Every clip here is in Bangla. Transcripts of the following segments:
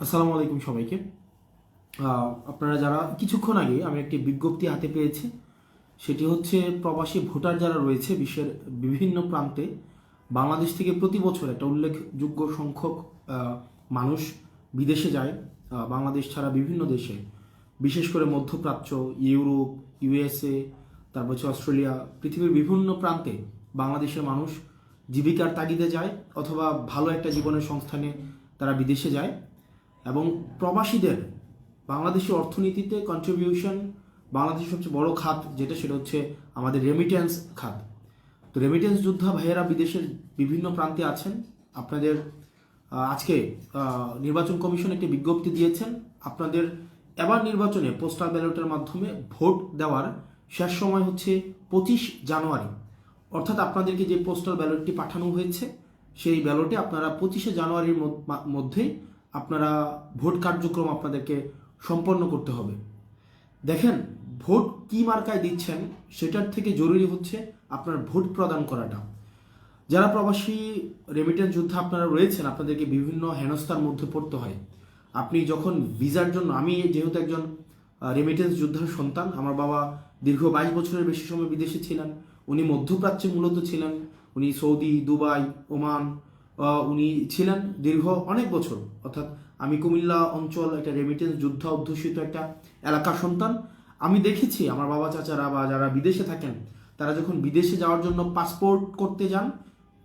আসসালামু আলাইকুম সবাইকে। আপনারা যারা কিছুক্ষণ আগে আমি একটি বিজ্ঞপ্তি হাতে পেয়েছি, সেটি হচ্ছে প্রবাসী ভোটার যারা রয়েছে বিশ্বের বিভিন্ন প্রান্তে, বাংলাদেশ থেকে প্রতি বছর একটা উল্লেখযোগ্য সংখ্যক মানুষ বিদেশে যায়। বাংলাদেশ ছাড়া বিভিন্ন দেশে, বিশেষ করে মধ্যপ্রাচ্য, ইউরোপ, ইউএসএ, তারপর হচ্ছে অস্ট্রেলিয়া, পৃথিবীর বিভিন্ন প্রান্তে বাংলাদেশের মানুষ জীবিকার তাগিদে যায় অথবা ভালো একটা জীবনের সংস্থানে তারা বিদেশে যায়। এবং প্রবাসীদের বাংলাদেশের অর্থনীতিতে কন্ট্রিবিউশন, বাংলাদেশের সবচেয়ে বড় খাত যেটা, সেটা হচ্ছে আমাদের রেমিটেন্স খাত। তো রেমিটেন্স যোদ্ধা ভাইয়েরা বিদেশের বিভিন্ন প্রান্তে আছেন। আপনাদের আজকে নির্বাচন কমিশন একটি বিজ্ঞপ্তি দিয়েছেন, আপনাদের এবার নির্বাচনে পোস্টাল ব্যালটের মাধ্যমে ভোট দেওয়ার শেষ সময় হচ্ছে 25 জানুয়ারি। অর্থাৎ আপনাদেরকে যে পোস্টাল ব্যালটটি পাঠানো হয়েছে, সেই ব্যালটে আপনারা 25 জানুয়ারির মধ্যেই আপনারা ভোট কার্যক্রম আপনাদেরকে সম্পন্ন করতে হবে। দেখেন, ভোট কি মার্কায় দিচ্ছেন সেটার থেকে জরুরি হচ্ছে আপনার ভোট প্রদান করাটা। যারা প্রবাসী রেমিটেন্স যোদ্ধা আপনারা রয়েছেন, আপনাদেরকে বিভিন্ন হেনস্থার মধ্যে পড়তে হয়। আপনি যখন ভিসার জন্য, আমি যেহেতু একজন রেমিটেন্স যোদ্ধার সন্তান, আমার বাবা দীর্ঘ 22 বছরের বেশি সময় বিদেশে ছিলেন। উনি মধ্যপ্রাচ্যে মূলত ছিলেন, উনি সৌদি, দুবাই, ওমান উনি ছিলেন দীর্ঘ অনেক বছর। অর্থাৎ আমি কুমিল্লা অঞ্চল একটা রেমিটেন্স যোদ্ধা অধ্যুষিত একটা এলাকার সন্তান। আমি দেখেছি আমার বাবা চাচারা বা যারা বিদেশে থাকেন, তারা যখন বিদেশে যাওয়ার জন্য পাসপোর্ট করতে যান,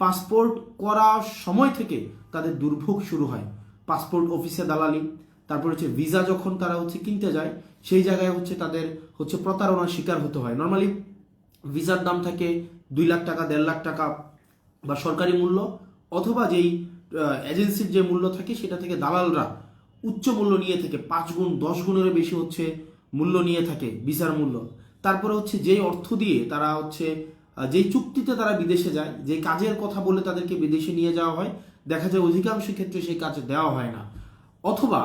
পাসপোর্ট করার সময় থেকে তাদের দুর্ভোগ শুরু হয়। পাসপোর্ট অফিসে দালালি, তারপর হচ্ছে ভিসা যখন তারা কিনতে যায়, সেই জায়গায় তাদের প্রতারণার শিকার হতে হয়। নর্মালি ভিসার দাম থাকে 2 লাখ টাকা, 1.5 লাখ টাকা বা সরকারি মূল্য, অথবা যেই এজেন্সির যে মূল্য থাকে সেটা থেকে দালালরা উচ্চ মূল্য নিয়ে থাকে, 5 গুণ 10 গুণেরও বেশি মূল্য নিয়ে থাকে ভিসার মূল্য। তারপরে যেই অর্থ দিয়ে তারা যেই চুক্তিতে তারা বিদেশে যায়, যে কাজের কথা বলে তাদেরকে বিদেশে নিয়ে যাওয়া হয়, দেখা যায় অধিকাংশ ক্ষেত্রে সেই কাজ দেওয়া হয় না। অথবা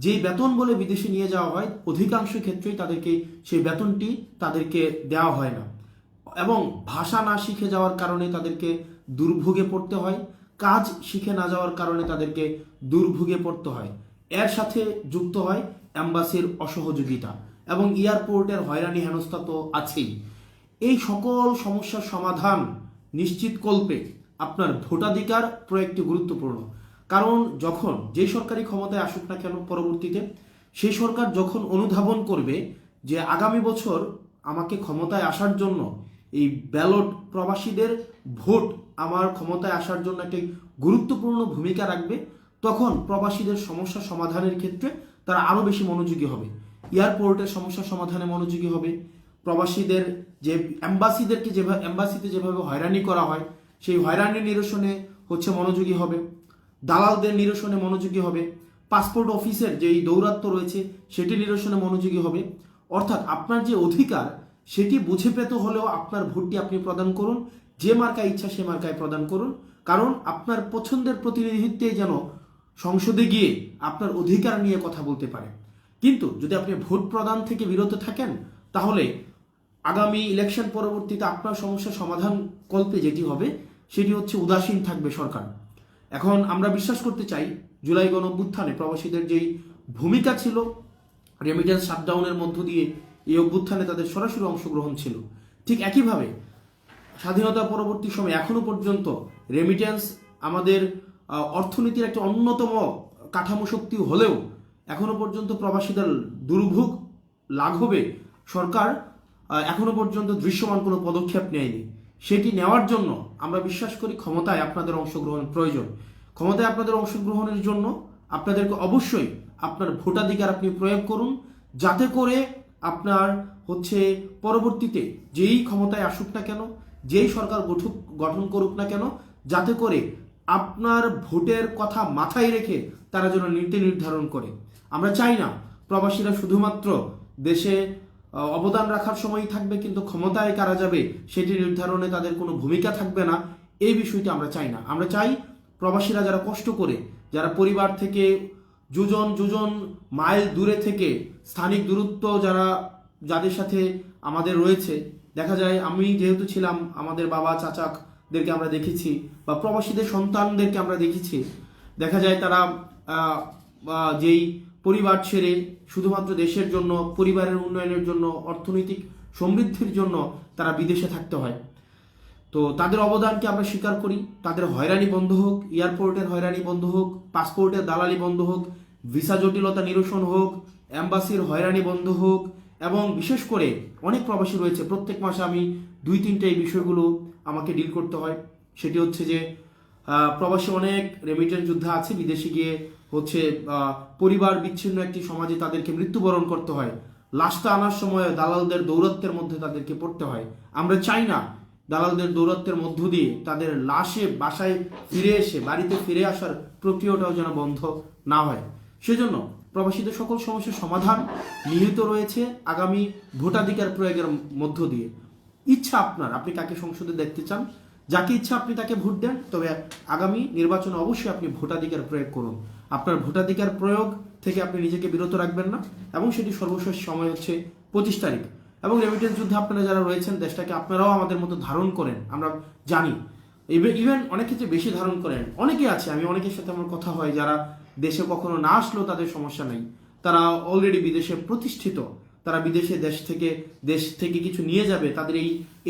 যেই বেতন বলে বিদেশে নিয়ে যাওয়া হয়, অধিকাংশ ক্ষেত্রেই তাদেরকে সেই বেতনটি তাদেরকে দেওয়া হয় না। এবং ভাষা না শিখে যাওয়ার কারণে তাদেরকে দুর্ভোগে পড়তে হয়, কাজ শিখে না যাওয়ার কারণে তাদেরকে দুর্ভোগে পড়তে হয়। এর সাথে যুক্ত হয় অ্যাম্বাসির অসহযোগিতা এবং এয়ারপোর্টের হয়রানি হেনস্থা তো আছেই। এই সকল সমস্যার সমাধান নিশ্চিতকল্পে আপনার ভোটাধিকার প্রয়োগটি গুরুত্বপূর্ণ। কারণ যখন যে সরকারি ক্ষমতায় আসুক না কেন পরবর্তীতে, সেই সরকার যখন অনুধাবন করবে যে আগামী বছর আমাকে ক্ষমতায় আসার জন্য এই ব্যালট, প্রবাসীদের ভোট আমার ক্ষমতায় আসার জন্য একটি গুরুত্বপূর্ণ ভূমিকা রাখবে, তখন প্রবাসীদের সমস্যা সমাধানের ক্ষেত্রে তারা আরও বেশি মনোযোগী হবে। এয়ারপোর্টের সমস্যা সমাধানে মনোযোগী হবে, প্রবাসীদের যে অ্যাম্বাসিদেরকে অ্যাম্বাসিতে যেভাবে হয়রানি করা হয় সেই হয়রানি নিরসনে মনোযোগী হবে, দালালদের নিরসনে মনোযোগী হবে, পাসপোর্ট অফিসের যেই দৌরাত্ম্য রয়েছে সেটি নিরসনে মনোযোগী হবে। অর্থাৎ আপনার যে অধিকার সেটি বুঝে পেতে হলেও আপনার ভোটটি আপনি প্রদান করুন, যে মার্কায় ইচ্ছা সে মার্কায় প্রদান করুন। কারণ আপনার পছন্দের প্রতিনিধিত্বেই যেন সংসদে গিয়ে আপনার অধিকার নিয়ে কথা বলতে পারে। কিন্তু যদি আপনি ভোট প্রদান থেকে বিরত থাকেন, তাহলে আগামী ইলেকশন পরবর্তীতে আপনার সমস্যার সমাধান কল্পে যেটি হবে সেটি উদাসীন থাকবে সরকার। এখন আমরা বিশ্বাস করতে চাই জুলাই গণঅভ্যুত্থানে প্রবাসীদের যেই ভূমিকা ছিল, রেমিটেন্স শাটডাউনের মধ্য দিয়ে এই অভ্যুত্থানে তাদের সরাসরি অংশগ্রহণ ছিল, ঠিক একইভাবে স্বাধীনতা পরবর্তী সময় এখনো পর্যন্ত রেমিটেন্স আমাদের অর্থনীতির একটা অন্যতম কাঠামো শক্তি হলেও এখনো পর্যন্ত প্রবাসীদের দুর্ভোগ লাঘবে সরকার এখনো পর্যন্ত দৃশ্যমান কোনো পদক্ষেপ নেয়নি। সেটি নেওয়ার জন্য আমরা বিশ্বাস করি ক্ষমতায় আপনাদের অংশগ্রহণ প্রয়োজন। ক্ষমতায় আপনাদের অংশগ্রহণের জন্য আপনাদেরকে অবশ্যই আপনার ভোটাধিকার আপনি প্রয়োগ করুন, যাতে করে আপনার পরবর্তীতে যেই ক্ষমতায় আসুক না কেন, যেই সরকার গঠন করুক না কেন, যাতে করে আপনার ভোটের কথা মাথায় রেখে তারা যেন নীতি নির্ধারণ করে। আমরা চাই না প্রবাসীরা শুধুমাত্র দেশে অবদান রাখার সময়ই থাকবে, কিন্তু ক্ষমতায় কারা যাবে সেটি নির্ধারণে তাদের কোনো ভূমিকা থাকবে না। এই বিষয়টি আমরা চাই না। আমরা চাই প্রবাসীরা যারা কষ্ট করে, যারা পরিবার থেকে যোজন মাইল দূরে থেকে, স্থানিক দূরত্ব যাদের সাথে আমাদের রয়েছে, দেখা যায় আমি যেহেতু ছিলাম, আমাদের বাবা চাচাদেরকে আমরা দেখেছি বা প্রবাসীদের সন্তানদেরকে আমরা দেখেছি, দেখা যায় তারা যেই পরিবার ছেড়ে শুধুমাত্র দেশের জন্য, পরিবারের উন্নয়নের জন্য, অর্থনৈতিক সমৃদ্ধির জন্য তারা বিদেশে থাকতে হয়। তো তাদের অবদানকে আমরা স্বীকার করি। তাদের হয়রানি বন্ধ হোক, এয়ারপোর্টের হয়রানি বন্ধ হোক, পাসপোর্টের দালালি বন্ধ হোক, ভিসা জটিলতা নিরসন হোক, অ্যাম্বাসির হয়রানি বন্ধ হোক, এবং বিশেষ করে অনেক প্রবাসী রয়েছে প্রত্যেক মাসে আমি 2-3টা এই বিষয়গুলো আমাকে ডিল করতে হয়। সেটি হচ্ছে যে প্রবাসী অনেক রেমিটেন্স যোদ্ধা আছে, বিদেশে গিয়ে হচ্ছে পরিবার বিচ্ছিন্ন একটি সমাজে তাদেরকে মৃত্যুবরণ করতে হয়। লাশটা আনার সময় দালালদের দৌরত্বের মধ্যে তাদেরকে পড়তে হয়। আমরা চাই না দালালদের দৌরত্বের মধ্য দিয়ে তাদের লাশে বাসায় ফিরে এসে বাড়িতে ফিরে আসার প্রক্রিয়াটাও যেন বন্ধ না হয়। সেজন্য প্রবাসীদের সকল সমস্যার সমাধান নিহিত রয়েছে আগামী ভোটাধিকার প্রয়োগের মধ্য দিয়ে। ইচ্ছা আপনার, আপনি কাকে সংসদে দেখতে চান, যাকে ইচ্ছা আপনি তাকে ভোট দেন, তবে আগামী নির্বাচনে অবশ্যই আপনি ভোটাধিকার প্রয়োগ করুন। আপনার ভোটাধিকার প্রয়োগ থেকে আপনি নিজেকে বিরত রাখবেন না, এবং সেটি সর্বশেষ সময় হচ্ছে 25 তারিখ। এবং রেমিটেন্স যুদ্ধে আপনারা যারা রয়েছেন, দেশটাকে আপনারাও আমাদের মতো ধারণ করেন, আমরা জানি। ইভেন অনেক ক্ষেত্রে বেশি ধারণ করেন। অনেকে আছে, আমি অনেকের সাথে আমার কথা হয়, যারা দেশে কখনো না আসলেও তাদের সমস্যা নেই, তারা অলরেডি বিদেশে প্রতিষ্ঠিত, তারা বিদেশে দেশ থেকে কিছু নিয়ে যাবে, তাদের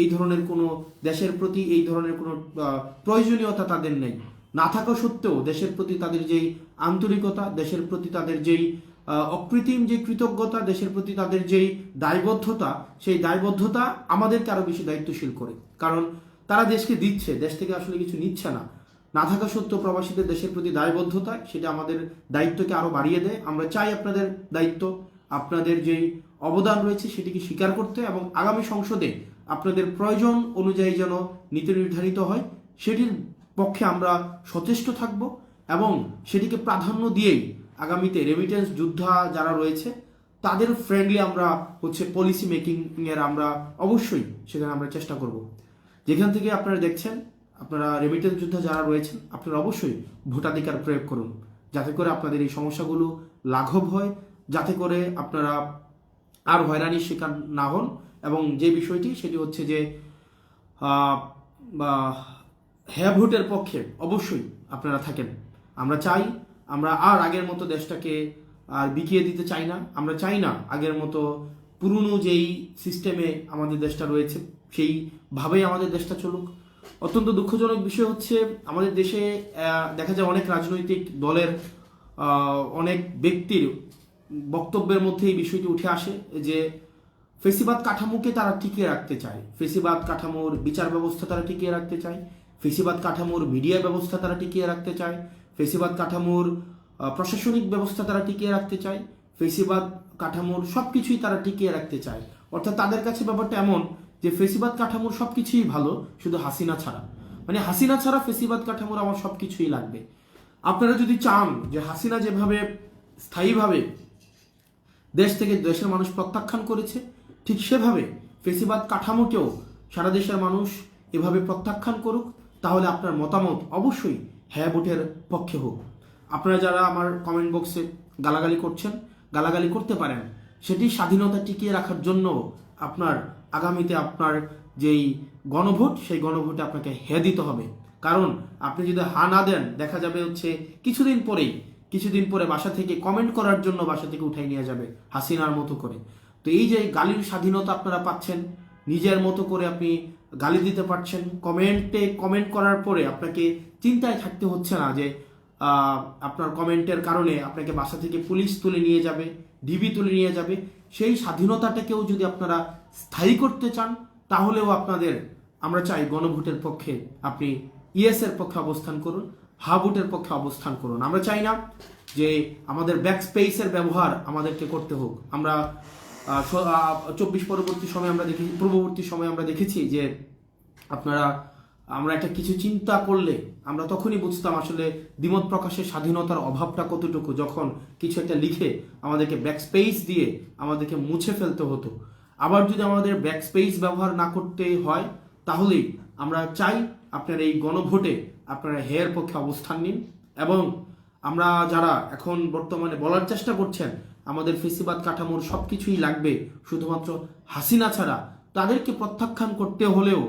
এই ধরনের কোনো দেশের প্রতি এই ধরনের কোনো প্রয়োজনীয়তা তাদের নেই। না থাকা সত্ত্বেও দেশের প্রতি তাদের যেই আন্তরিকতা, দেশের প্রতি তাদের যেই অকৃত্রিম যে কৃতজ্ঞতা, দেশের প্রতি তাদের যেই দায়বদ্ধতা, সেই দায়বদ্ধতা আমাদেরকে আরো বেশি দায়িত্বশীল করে। কারণ তারা দেশকে দিচ্ছে, দেশ থেকে আসলে কিছু নিচ্ছে না। না থাকা সত্ত্বেও প্রবাসীদের দেশের প্রতি দায়বদ্ধতা, সেটা আমাদের দায়িত্বকে আরো বাড়িয়ে দেয়। আমরা চাই আপনাদের দায়িত্ব, আপনাদের যেই অবদান রয়েছে সেটিকে স্বীকার করতে, এবং আগামী সংসদে আপনাদের প্রয়োজন অনুযায়ী যেন নীতি নির্ধারিত হয়, সেটির পক্ষে আমরা সচেষ্ট থাকব, এবং সেটিকে প্রাধান্য দিয়েই আগামীতে রেমিটেন্স যোদ্ধা যারা রয়েছে তাদের ফ্রেন্ডলি আমরা হচ্ছে পলিসি মেকিং এর আমরা অবশ্যই সেখানে আমরা চেষ্টা করব। যেখান থেকে আপনারা দেখছেন, আপনারা রেমিটেন্স যোদ্ধা যারা রয়েছেন, আপনারা অবশ্যই ভোটাধিকার প্রয়োগ করুন, যাতে করে আপনাদের এই সমস্যাগুলো লাঘব হয়, যাতে করে আপনারা আর হয়রানির শিকার না হন। এবং যে বিষয়টি সেটি হচ্ছে যে হ্যাঁ ভোটের পক্ষে অবশ্যই আপনারা থাকেন। আমরা চাই, আমরা আর আগের মতো দেশটাকে আর বিকিয়ে দিতে চাই না। আমরা চাই না আগের মতো পুরনো যেই সিস্টেমে আমাদের দেশটা রয়েছে সেইভাবেই আমাদের দেশটা চলুক। অত্যন্ত দুঃখজনক বিষয় হচ্ছে, আমাদের দেশে দেখা যায় অনেক রাজনৈতিক দলের অনেক ব্যক্তির বক্তব্যের মধ্যে এই বিষয়টি উঠে আসে যে ফেসিবাদ কাঠামোকে তারা টিকিয়ে রাখতে চায়, ফেসিবাদ কাঠামোর বিচার ব্যবস্থা তারা টিকিয়ে রাখতে চায়, ফেসিবাদ কাঠামোর মিডিয়া ব্যবস্থা তারা টিকিয়ে রাখতে চায়, ফেসিবাদ কাঠামোর প্রশাসনিক ব্যবস্থা তারা টিকিয়ে রাখতে চায়, ফেসিবাদ কাঠামোর সবকিছুই তারা টিকিয়ে রাখতে চায়। অর্থাৎ তাদের কাছে ব্যাপারটা এমন যে ফেসিবাদ কাঠামোর সবকিছুই ভালো, শুধু হাসিনা ছাড়া। মানে হাসিনা ছাড়া ফেসিবাদ কাঠামোর আমার সবকিছুই লাগবে। আপনারা যদি চান যে হাসিনা যেভাবে স্থায়ীভাবে দেশ থেকে দেশের মানুষ প্রত্যাখ্যান করেছে, ঠিক সেভাবে ফেসিবাদ কাঠামোকেও সারা দেশের মানুষ এভাবে প্রত্যাখ্যান করুক, তাহলে আপনার মতামত অবশ্যই হ্যাঁ ভোটের পক্ষে হোক। আপনারা যারা আমার কমেন্ট বক্সে গালাগালি করছেন, গালাগালি করতে পারেন, সেটি স্বাধীনতা টিকিয়ে রাখার জন্য আপনার আগামীতে আপনার যেই গণভোট, সেই গণভোটে আপনাকে হ্যাঁ দিতে হবে। কারণ আপনি যদি হা না দেন, দেখা যাবে হচ্ছে কিছুদিন পরে বাসা থেকে কমেন্ট করার জন্য বাসা থেকে উঠাই নিয়ে যাবে হাসিনার মতো করে। তো এই যে গালির স্বাধীনতা আপনারা পাচ্ছেন, নিজের মতো করে আপনি গালি দিতে পারছেন, কমেন্ট করার পরে আপনাকে চিন্তায় থাকতে হচ্ছে না যে আপনার কমেন্টের কারণে আপনাকে বাসা থেকে পুলিশ তুলে নিয়ে যাবে, ডিবি তুলে নিয়ে যাবে। সেই স্বাধীনতাটাকেও যদি আপনারা স্থায়ী করতে চান, তাহলেও আপনাদের আমরা চাই গণভোটের পক্ষে আপনি ইয়েস এর পক্ষে অবস্থান করুন, হা ভোটের পক্ষে অবস্থান করুন। আমরা চাই না যে আমাদের ব্যাক স্পেসের ব্যবহার আমাদেরকে করতে হোক। আমরা 24 পূর্ববর্তী সময়ে আমরা দেখেছি যে আমরা একটা কিছু চিন্তা করলে আমরা তখনই বুঝতাম আসলে দ্বিমত প্রকাশের স্বাধীনতার অভাবটা কতটুকু, যখন কিছু একটা লিখে আমাদেরকে ব্যাক স্পেস দিয়ে আমাদেরকে মুছে ফেলতে হতো। আবার যদি আমাদের ব্যাক স্পেস ব্যবহার না করতে হয়, তাহলেই আমরা চাই আপনার এই গণভোটে আপনারা হেয়ের পক্ষে অবস্থান নিন। এবং আমরা যারা এখন বর্তমানে বলার চেষ্টা করছেন আমাদের ফেসিবাদ কাঠামোর সবকিছুই লাগবে শুধুমাত্র হাসিনা ছাড়া, তাদেরকে প্রত্যাখ্যান করতে হলেও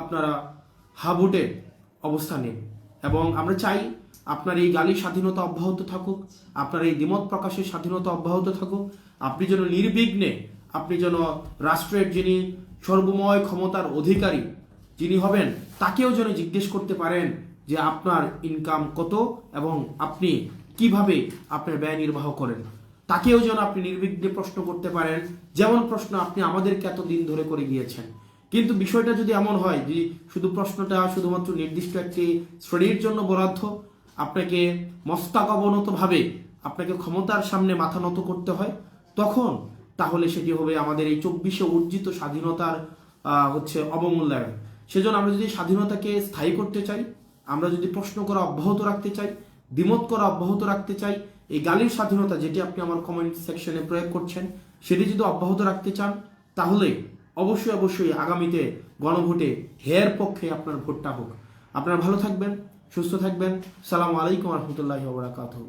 আপনারা হা ভোটে অবস্থান নিন। এবং আমরা চাই আপনার এই গালির স্বাধীনতা অব্যাহত থাকুক, আপনার এই দ্বিমত প্রকাশের স্বাধীনতা অব্যাহত থাকুক। আপনি যেন নির্বিঘ্নে, আপনি যেন রাষ্ট্রের যিনি সর্বময় ক্ষমতার অধিকারী যিনি হবেন, তাকেও যেন জিজ্ঞেস করতে পারেন যে আপনার ইনকাম কত এবং আপনি কিভাবে আপনার ব্যয় নির্বাহ করেন। তাকেও যেন আপনি নির্বিঘ্নে প্রশ্ন করতে পারেন, যেমন প্রশ্ন আপনি আমাদেরকে এতদিন ধরে করে গিয়েছেন। কিন্তু বিষয়টা যদি এমন হয় যে শুধু প্রশ্নটা শুধুমাত্র নির্দিষ্ট একটি শ্রেণীর জন্য বরাদ্দ, আপনাকে মস্তক অবনতভাবে আপনাকে ক্ষমতার সামনে মাথা নত করতে হয়, তখন তাহলে সেটি হবে আমাদের এই 24-এ অর্জিত স্বাধীনতার অবমূল্যায়ন। সেজন্য আমরা যদি স্বাধীনতাকে স্থায়ী করতে চাই, আমরা যদি প্রশ্ন করা অব্যাহত রাখতে চাই, দ্বিমত করা অব্যাহত রাখতে চাই, এই গালির স্বাধীনতা যেটি আপনি আমার কমেন্ট সেকশনে প্রয়োগ করছেন সেটি যদি অব্যাহত রাখতে চান, তাহলে অবশ্যই আগামীতে গণভোটে হের পক্ষে আপনার ভোটটা হোক। আপনারা ভালো থাকবেন, সুস্থ থাকবেন। সালামু আলাইকুম রহমতুল্লাহি ওয়া বারাকাতুহু।